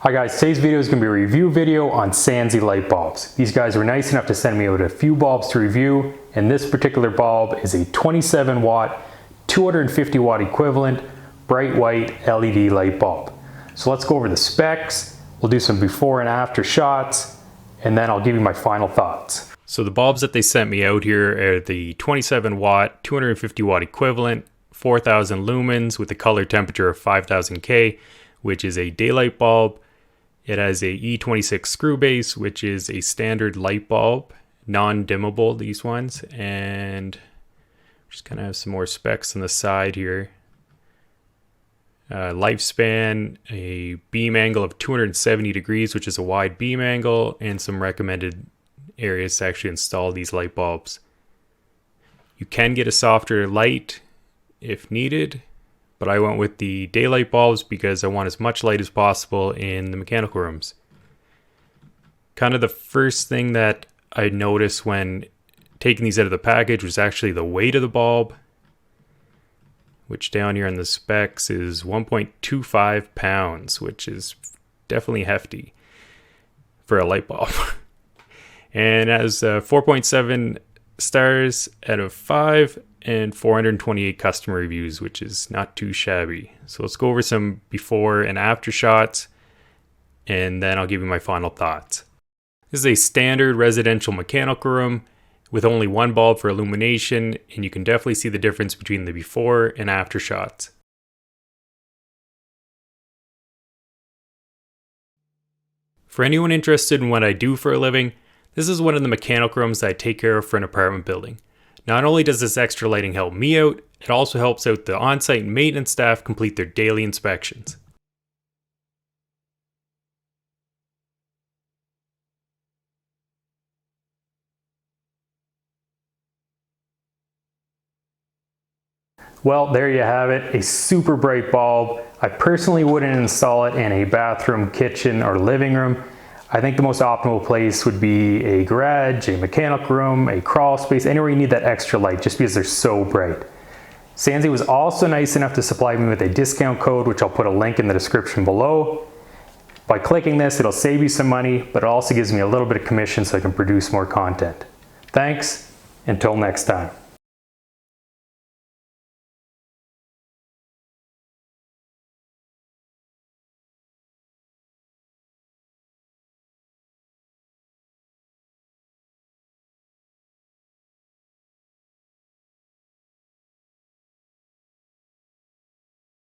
Hi guys, today's video is going to be a review video on Sansi light bulbs. These guys were nice enough to send me out a few bulbs to review, and this particular bulb is a 27 watt, 250 watt equivalent, bright white LED light bulb. So let's go over the specs, we'll do some before and after shots, and then I'll give you my final thoughts. So the bulbs that they sent me out here are the 27 watt, 250 watt equivalent, 4000 lumens with a color temperature of 5000 K, which is a daylight bulb. It has a E26 screw base, which is a standard light bulb, non-dimmable, these ones. And just kind of have some more specs on the side here. Lifespan, a beam angle of 270 degrees, which is a wide beam angle, and some recommended areas to actually install these light bulbs. You can get a softer light if needed, but I went with the daylight bulbs because I want as much light as possible in the mechanical rooms. Kind of the first thing that I noticed when taking these out of the package was actually the weight of the bulb, which down here in the specs is 1.25 pounds, which is definitely hefty for a light bulb. And it has 4.7 stars out of 5 and 428 customer reviews, which is not too shabby. So let's go over some before and after shots, and then I'll give you my final thoughts. This is a standard residential mechanical room with only one bulb for illumination, and you can definitely see the difference between the before and after shots. For anyone interested in what I do for a living, this is one of the mechanical rooms that I take care of for an apartment building. Not only does this extra lighting help me out, it also helps out the on-site maintenance staff complete their daily inspections. Well, there you have it, a super bright bulb. I personally wouldn't install it in a bathroom, kitchen, or living room. I think the most optimal place would be a garage, a mechanical room, a crawl space, anywhere you need that extra light just because they're so bright. Sansi was also nice enough to supply me with a discount code, which I'll put a link in the description below. By clicking this, it'll save you some money, but it also gives me a little bit of commission so I can produce more content. Thanks, until next time.